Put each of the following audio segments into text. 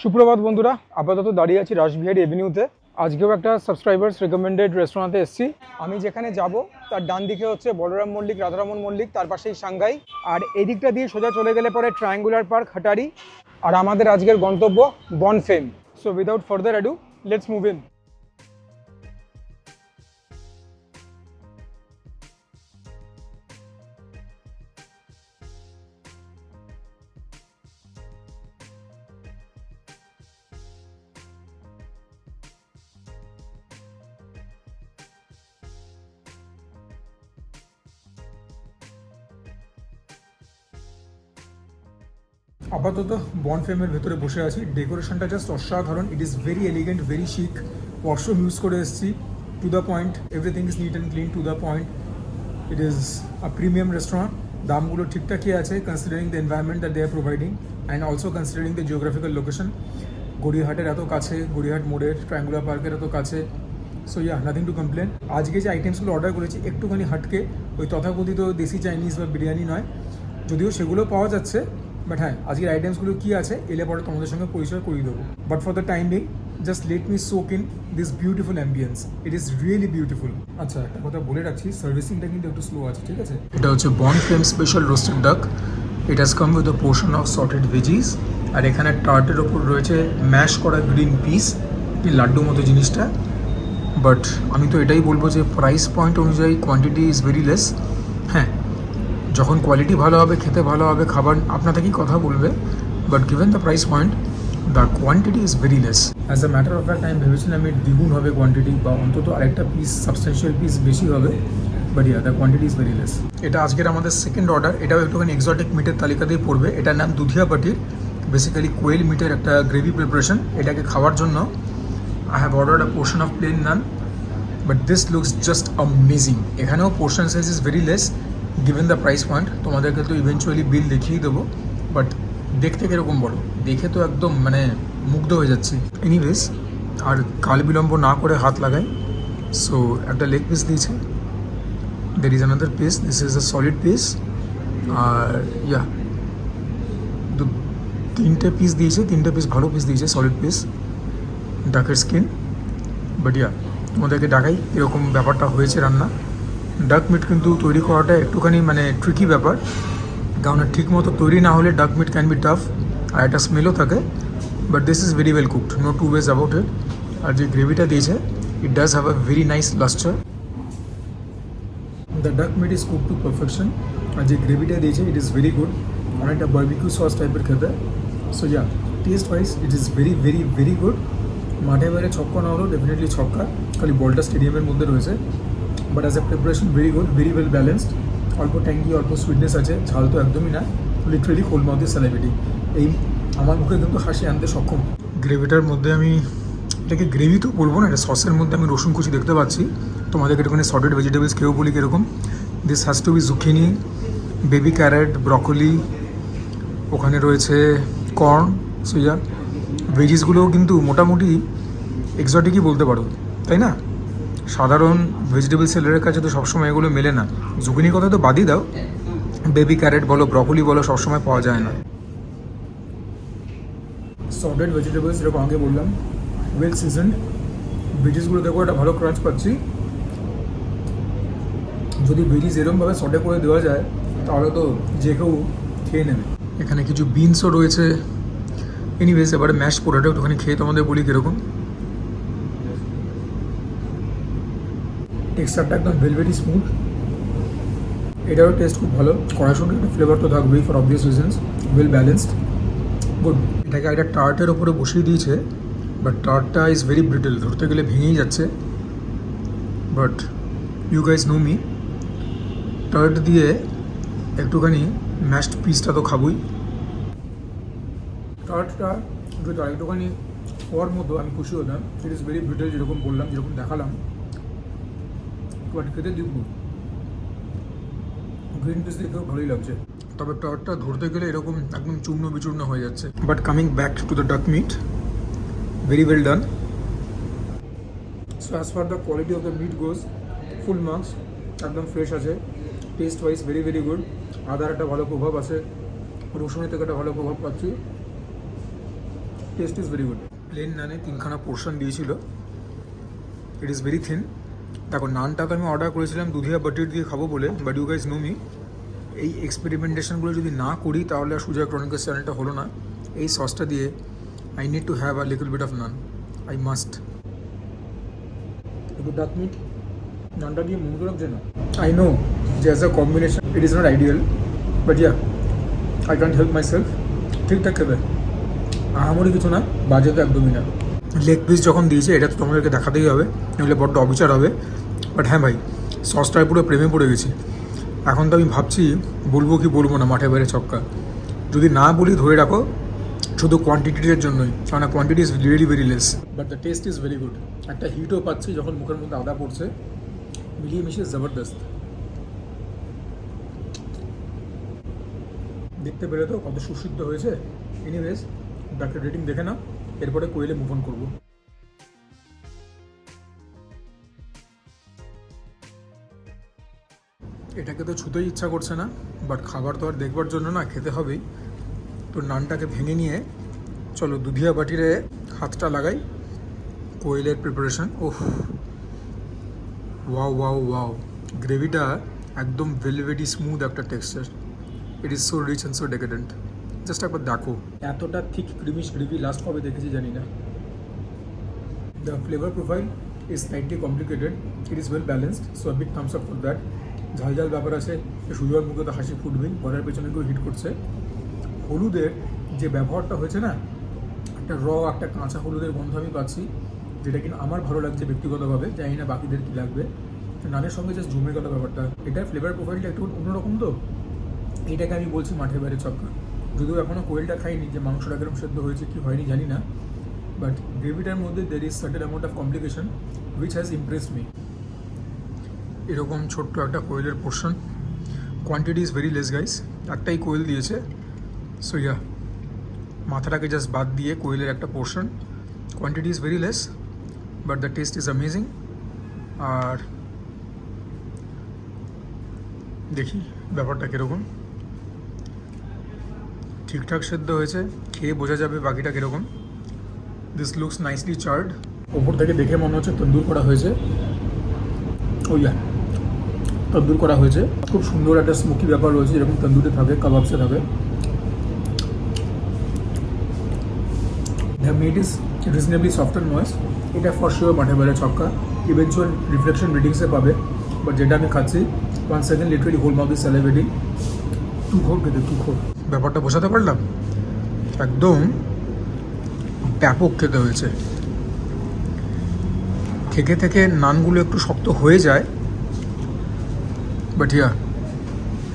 সুপ্রভাত বন্ধুরা, আপাতত দাঁড়িয়ে আছি রাসবিহারী এভিনিউতে। আজকেও একটা সাবস্ক্রাইবার্স রেকমেন্ডেড রেস্টুরেন্টে এসেছি। আমি যেখানে যাব তার ডান দিকে হচ্ছে বলরাম মল্লিক, রাধারমন মল্লিক, তার পাশেই সাংঘাই। আর এই দিকটা দিয়ে সোজা চলে গেলে পরে ট্রায়াঙ্গুলার পার্ক, হাটারি। আর আমাদের আজকের গন্তব্য Bonfemme. So without further ado, let's move in. আপাতত বনফেমের ভেতরে বসে আছি। ডেকোরেশনটা জাস্ট অসাধারণ। It is very elegant, very chic. Washroom use করে এসেছি, to the point. Everything is neat and clean, to the point. It is a premium restaurant. দামগুলো ঠিকঠাকই আছে considering the environment that they are providing and also considering the geographical location. গড়িয়াহাটের এত কাছে, গড়িয়াহাট মোড়ের, triangular পার্কের এত কাছে। So yeah, nothing to complain. আজকে যে আইটেমসগুলো অর্ডার করেছি একটুখানি হাটকে, ওই তথাকথিত দেশি চাইনিজ বা বিরিয়ানি নয়, যদিও সেগুলো পাওয়া যাচ্ছে। বাট হ্যাঁ, আজকের আইটেমসগুলো কী আছে এলে পরে তোমাদের সঙ্গে পরিচয় করিয়ে দেবো। But for the time being just let me soak in this beautiful ambience. It is really beautiful. আচ্ছা, একটা কথা বলে রাখছি, সার্ভিসিংটা কিন্তু একটু স্লো আছে, ঠিক আছে? এটা হচ্ছে বনফেম special roasted duck. It has come with a portion of sauteed veggies. আর এখানে টার্টের ওপর রয়েছে ম্যাশ করা গ্রিন পিস, লাড্ডু মতো জিনিসটা। বাট আমি তো এটাই বলবো যে প্রাইস পয়েন্ট অনুযায়ী কোয়ান্টিটি ইজ ভেরি লেস। হ্যাঁ, যখন কোয়ালিটি ভালো হবে, খেতে ভালো হবে, খাবার আপনা থেকেই কথা বলবে। But given the price point, the quantity is very less. As a matter of fact আমি ভেবেছিলাম এর দ্বিগুণ হবে কোয়ান্টিটি, বা অন্তত আরেকটা পিস, সাবস্টেন্সিয়াল পিস বেশি হবে। But yeah, the quantity is very less. এটা আজকের আমাদের সেকেন্ড অর্ডার। এটাও একটুখানি এক্সোটিক মিটের তালিকাতেই পড়বে। এটার নাম দুধিয়া পাটির। বেসিক্যালি কোয়েল মিটের একটা গ্রেভি প্রিপারেশন। এটাকে খাওয়ার জন্য I have ordered a portion of plain naan, but this looks just amazing. এখানেও portion size is very less given the price point. তোমাদেরকে তো ইভেনচুয়ালি বিল দেখিয়ে দেবো, বাট দেখতে কীরকম বড়, দেখে তো একদম মানে মুগ্ধ হয়ে যাচ্ছি। এনিওয়েজ, আর কাল বিলম্ব না করে হাত লাগাই। সো একটা লেগ পিস দিয়েছে, there is another piece, this is a solid piece. আর ইয়া, তিনটে পিস দিয়েছে, তিনটে পিস ভালো পিস দিয়েছে, সলিড পিস, ডাকের স্কিন। বাট ইয়া, তোমাদেরকে ডাকাই এরকম ব্যাপারটা হয়েছে রান্না। ডাক মিট কিন্তু তৈরি করাটা একটুখানি মানে ট্রিকি ব্যাপার, কারণ ঠিক মতো তৈরি না হলে duck meat can be tough, আর একটা স্মেলও থাকে। But this is very well cooked, no two ways about it. আর যে গ্রেভিটা দিয়েছে, it does have a very nice lustre. The duck meat is cook to perfection. আর যে গ্রেভিটা দিয়েছে, ইট ইজ ভেরি গুড, অনেকটা বারবিকিউ সস টাইপের খেতে। So yeah, taste wise it is very very very good. মাঠে বাইরে ছক্কা না হলেও ডেফিনেটলি ছক্কা, খালি বলটা স্টেডিয়ামের মধ্যে রয়েছে। But as a preparation very good, very well balanced. অল্প ট্যাঙ্গি, অল্প সুইটনেস আছে, ঝাল তো একদমই না, লিটারেলি হোল মাউথের সেলিব্রিটি। এই আমার মুখে কিন্তু হাসি আনতে সক্ষম। গ্রেভিটার মধ্যে আমি এটাকে গ্রেভি তো বলবো না, এটা সসের মধ্যে আমি রসুন কুচি দেখতে পাচ্ছি। তোমাদেরকে একটুখানি সটেড ভেজিটেবলস কেউ বলি কীরকম। This has to be zucchini, baby carrot, broccoli, ওখানে রয়েছে কর্ন। সো ইয়া, ভেজিসগুলোও কিন্তু মোটামুটি এক্সোটিকই বলতে পারো, তাই না? সাধারণ ভেজিটেবল সেলারের কাছে তো সবসময় এগুলো মেলে না। জুকিনির কথা তো বাদই দাও, বেবি ক্যারেট বলো, ব্রকলি বলো, সবসময় পাওয়া যায় না। সটেড ভেজিটেবলস যেরকম আগে বললাম, ওয়েল সিজনড। ভেজিসগুলো দেখো একটা ভালো ক্রাঞ্চ পাচ্ছি। যদি ভেজিস এরকমভাবে সটে করে দেওয়া যায় তাহলে তো যে কেউ খেয়ে নেবে। এখানে কিছু বিনসও রয়েছে। এনিওয়েজ, এবারে ম্যাশ পোটেটো একটুখানি খেয়ে তোমাদের বলি কীরকম। টেক্সচারটা একদম ভেলভেটি স্মুথ। এটারও টেস্ট খুব ভালো, কড়ার সঙ্গে একটা ফ্লেভার তো থাকবেই for obvious reasons. Well balanced, good. এটাকে একটা টার্টের ওপরে বসিয়ে দিয়েছে, বাট টার্টটা ইজ ভেরি ব্রিটেল, ধরতে গেলে ভেঙেই যাচ্ছে। But you guys know me, tart দিয়ে একটুখানি ম্যাশড পিসটা তো খাবই। টার্টটা যদি একটুখানি হওয়ার মতো আমি খুশি হতাম। ইট ইজ ভেরি ব্রিটেল, যেরকম বললাম, যেরকম দেখালাম। বাট খেতে দিব্য, গ্রিন পিস দেখেও ভালোই লাগছে। তবে টার্টটা ধরতে গেলে এরকম একদম চূর্ণ বিচূর্ণ হয়ে যাচ্ছে। But coming back to the duck meat, very well done. So as far the quality of the meat goes, full marks, একদম ফ্রেশ আছে। Taste wise very very good. Other একটা ভালো প্রভাব আছে, রসুনের থেকে একটা ভালো প্রভাব পাচ্ছি। Taste is very good. Plain নানে 3খানা পোর্শন দিয়েছিল, ইট ইজ ভেরি থিন। দেখো নানটাকে আমি অর্ডার করেছিলাম দুধিয়া বাটার দিয়ে খাবো বলে, but you guys know me, এই এক্সপেরিমেন্টেশনগুলো যদি না করি তাহলে আর সুজয় ক্রনিকলস চ্যানেলটা হলো না। এই সসটা দিয়ে I need to have a little bit of naan, I must. একটু ডাক মিট নানটা দিয়ে মোমো লাগছে না। আই নো যে as a combination it is not ideal, but yeah I can't help my self. ঠিকঠাক খেবে, আহামরি কিছু না, বাজে তো একদমই না। লেগ পিস যখন দিয়েছে এটা তো তোমাদেরকে দেখাতেই হবে, নইলে বড্ড অবিচার হবে। বাট হ্যাঁ ভাই, সসটায় পুরো প্রেমে পড়ে গেছি। এখন তো আমি ভাবছি বলবো কি বলবো না মাঠে বাইরে ছক্কা। যদি না বলি ধরে রাখো শুধু কোয়ান্টিটির জন্যই, কারণ quantity is really very less, but the taste is very good. একটা হিটও পাচ্ছি যখন মুখের মধ্যে আদা পড়ছে, মিলিয়ে মিশিয়ে জবরদস্ত। দেখতে পেরে তো কত সুসিদ্ধ হয়েছে। এনিওয়েজ ডাক্তার রেটিং দেখে না, এরপরে কোয়েলে মুভ অন করবো। এটাকে তো ছুতেই ইচ্ছা করছে না, বাট খাবার তো আর দেখবার জন্য না, খেতে হবেই। তো নানটাকে ভেঙে নিয়ে চলো দুধিয়া বাটিরে হাতটা লাগাই। কোয়েলের preparation, oh wow wow wow, গ্রেভিটা একদম ভেলভেটি স্মুথ একটা texture. It is so rich and so decadent. Just একবার দেখো, এতটা থিক ক্রিমিশ গ্রেভি লাস্ট কবে দেখেছি জানি না। The flavour profile is slightly complicated, it is well balanced, so a big Thums up for that. ঝাল ঝাল ব্যাপার আছে, সুজয়ের মুখে তো হাসি ফুটবেই, ঘরের পেছনে কেউ হিট করছে। হলুদের যে ব্যবহারটা হয়েছে না, একটা একটা কাঁচা হলুদের গন্ধ আমি পাচ্ছি, যেটা কিনা আমার ভালো লাগছে ব্যক্তিগতভাবে, জানি না বাকিদের কী লাগবে। নানের সঙ্গে জাস্ট জমে গেল ব্যাপারটা। এটার ফ্লেভার প্রোফাইলটা একটু অন্যরকম, তো এইটাকে আমি বলছি মাঠের বাইরে ছক্কা। যদিও এখনও কোয়েলটা খাইনি, যে মাংসটা কিরকম সেদ্ধ হয়েছে কি হয়নি জানি না, বাট গ্রেভিটার মধ্যে there is certain amount of complication which has impressed me. এরকম ছোট্ট একটা কোয়েলের portion, quantity is very less guys, একটাই কোয়েল দিয়েছে। সো ইয়া, মাথাটাকে জাস্ট বাদ দিয়ে কোয়েলের একটা portion, quantity is very less but the taste is amazing. আর দেখি ব্যাপারটা কীরকম, ঠিকঠাক সেদ্ধ হয়েছে, খেয়ে বোঝা যাবে বাকিটা কীরকম। দিস লুকস নাইসলি চার্ড, ওপর থেকে দেখে মনে হচ্ছে তন্দুর করা হয়েছে। ও ইয়া, তন্দুর করা হয়েছে, খুব সুন্দর একটা স্মোকি ব্যাপার রয়েছে, যেরকম তন্দুরে থাকে, কাবাবসে থাকে। The meat is reasonably soft and moist. এটা ফর শিওর মাঠে বাইরে ছক্কা, ইভেনচুয়াল রিফ্লেকশন রিডিংসে পাবে। বাট যেটা আমি খাচ্ছি, 1 second literally whole mouth is salivating. তুখোর খেতে তুখোর, ব্যাপারটা বোঝাতে পারলাম? একদম ব্যাপক খেতে হয়েছে। থেকে থেকে নানগুলো একটু শক্ত হয়ে যায়, but yeah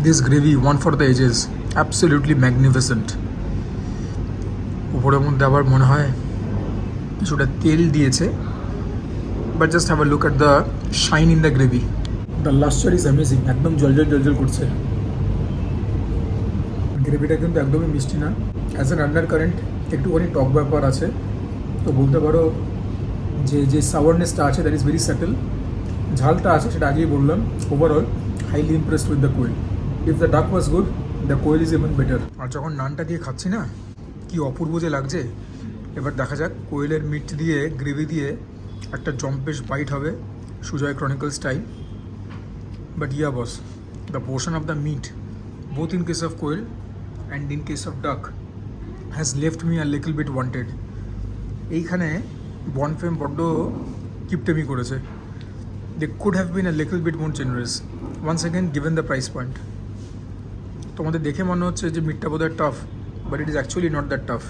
this gravy one for the ages, absolutely magnificent. উপরের মধ্যে আবার মনে হয় কিছুটা তেল দিয়েছে, but just have a look at the shine in the gravy. The lustre is amazing, একদম জলজল জলজল করছে। গ্রেভিটা কিন্তু একদমই মিষ্টি না, অ্যাজ অ্যান আন্ডার কারেন্ট একটুখানি টক ব্যাপার আছে। তো বলতে পারো যে সাওয়ারনেসটা আছে দ্যাট ইজ ভেরি সেটেল। ঝালটা আছে সেটা আগেই বললাম। Overall highly impressed with the quail. If the duck was good, the quail is even better. আর যখন নানটা দিয়ে খাচ্ছি না, কি অপূর্ব যে লাগছে। এবার দেখা যাক কোয়েলের মিট দিয়ে গ্রেভি দিয়ে একটা জম্পেশ বাইট হবে Sujoy chronicle style. But yeah boss, the portion of the meat both in case of quail and in case of duck has left me a little bit wanted. এইখানে বনফেম বড্ড কিপটেমি করেছে। they could have been a little bit more generous once again given the price point. তোমাদের দেখে মনে হচ্ছে যে মিটটা বোধহয় tough, but it is actually not that tough.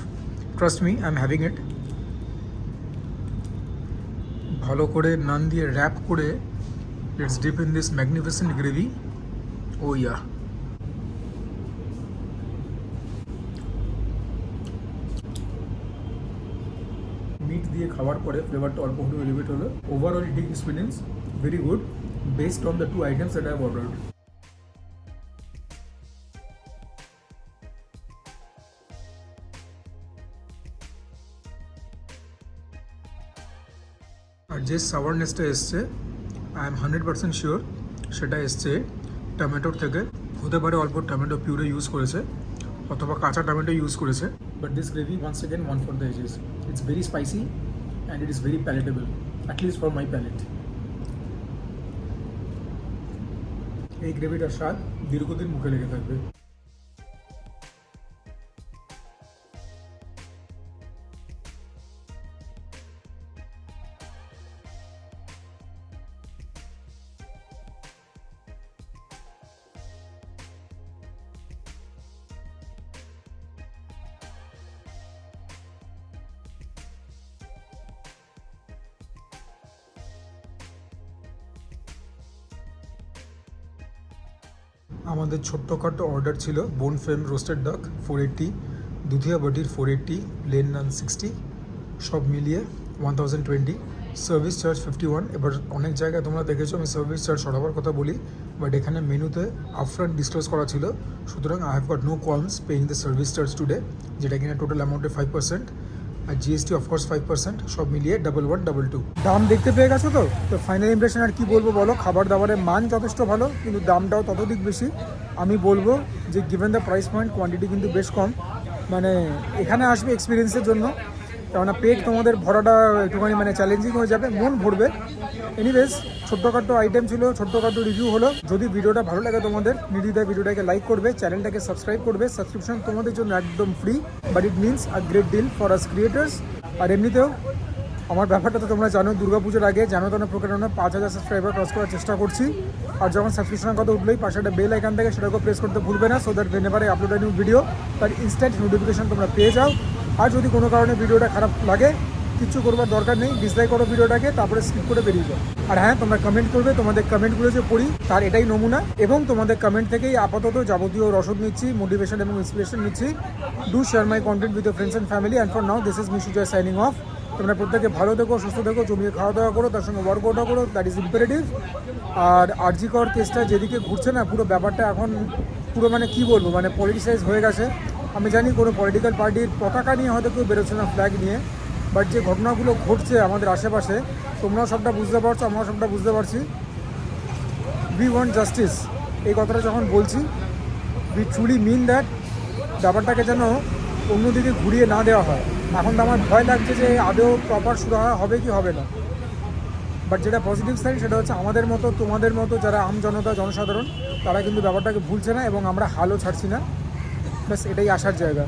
Trust me, I'm having it. ভালো করে নান দিয়ে র্যাপ করে let's dip in this magnificent gravy. Oh yeah. Meat দিয়ে খাওয়ার পরে ফ্লেভারটা অল্প একটু এলিভেট হলো। Overall eating experience very good based on the 2 items that I have ordered. আর যে সাওয়ারনেসটা এসছে, আই এম 100% শিওর সেটা এসছে টমেটোর থেকে। হতে পারে অল্প টমেটো পিউরে ইউজ করেছে, অথবা কাঁচা টমেটো ইউজ করেছে, but this gravy, once again, one for the ages. It's very spicy and it is very palatable, at least for my palate. এই গ্রেভিটার স্বাদ দীর্ঘদিন মুখে লেগে থাকবে। আমাদের ছোট্টখাটো অর্ডার ছিল বোন ফেম রোস্টেড ডাক 480, দুধিয়া বাটির 480, প্লেন নান 60, সব মিলিয়ে 1020, সার্ভিস চার্জ 51। এবার অনেক জায়গায় তোমরা দেখেছো আমি সার্ভিস চার্জ সরাবার কথা বলি, বাট এখানে মেনুতে আপফ্রন্ট ডিসক্লোজ করা ছিল, সুতরাং I have got no qualms paying the service charge today, যেটা কিনা টোটাল অ্যামাউন্টে 5%, আর জিএসটি অফকোর্স 5%, সব মিলিয়ে 1122। দাম দেখতে পেয়ে গেছো তো ফাইনাল ইমপ্রেশন আর কি বলবো বলো। খাবার দাবারের মান যথেষ্ট ভালো, কিন্তু দামটাও ততদিক বেশি। আমি বলবো যে given the price point, quantity কিন্তু বেশ কম। মানে এখানে আসবে এক্সপিরিয়েন্সের জন্য, কেননা পেট তোমাদের ভরাটা একটুখানি মানে চ্যালেঞ্জিং হয়ে যাবে, মন ভরবে। এনিওয়েজ, ছোট্টখাটো আইটেম ছিল, ছোট্টখাটো রিভিউ হলো। যদি ভিডিওটা ভালো লাগে তোমাদের, নির্দ্বিধায় ভিডিওটাকে লাইক করবে, চ্যানেলটাকে সাবস্ক্রাইব করবে। সাবস্ক্রিপশন তোমাদের জন্য একদম free, but it means a great deal for us creators. আর এমনিতেও আমার ব্যাপারটা তো তোমরা জানো, দুর্গাপুজোর আগে জানো তো না প্রকারণে 5000 সাবস্ক্রাইবার ক্রস করার চেষ্টা করছি। আর যখন সাবস্ক্রিপশনের কথা উঠলেই পাশে একটা বেল আইকন থাকে, সেটাকেও প্রেস করতে ভুলবে না, so that whenever I upload a new video তার ইনস্ট্যান্ট নোটিফিকেশন তোমরা পেয়ে যাও। আর যদি কোনো কারণে ভিডিওটা খারাপ লাগে, কিচ্ছু করবার দরকার নেই, ডিসলাইক করো ভিডিওটাকে, তারপরে স্কিপ করে বেরিয়ে যাও। আর হ্যাঁ, তোমরা কমেন্ট করবে, তোমাদের কমেন্টগুলো যে পড়ি তার এটাই নমুনা, এবং তোমাদের কমেন্ট থেকেই আপাতত যাবতীয় রসদ নিচ্ছি, মোটিভেশন এবং ইন্সপিরেশন নিচ্ছি। Do share my content with your friends and family, and for now this is me Sujoy signing off. তোমরা প্রত্যেকে ভালো থেকো, সুস্থ থেকো, জমিয়ে খাওয়া দাওয়া করো, তার সঙ্গে ওয়ার্কআউটও করো, দ্যাট ইজ ইম্পারেটিভ। আর আরজি কর কেসটা যেদিকে ঘুরছে না, পুরো ব্যাপারটা এখন পুরো মানে কী বলবো, মানে পলিটিসাইজ হয়ে গেছে। আমি জানি কোনো পলিটিক্যাল পার্টির পতাকা নিয়ে হয়তো কেউ বেরোচ্ছে না, ফ্ল্যাগ নিয়ে, বাট যে ঘটনাগুলো ঘটছে আমাদের আশেপাশে, তোমরাও সবটা বুঝতে পারছো, আমরাও সবটা বুঝতে পারছি। উই ওয়ান্ট জাস্টিস, এই কথাটা যখন বলছি, উই ট্রুলি মিন দ্যাট। ব্যাপারটাকে যেন অন্যদিকে ঘুরিয়ে না দেওয়া হয়। এখন তো আমার ভয় লাগছে যে আদৌ প্রপার সুরাহা হবে কি হবে না, বাট যেটা পজিটিভ সাইড সেটা হচ্ছে আমাদের মতো, তোমাদের মতো যারা আম জনতা, জনসাধারণ, তারা কিন্তু ব্যাপারটাকে ভুলছে না, এবং আমরা হালও ছাড়ছি না। ব্যাস এটাই আসার জায়গা।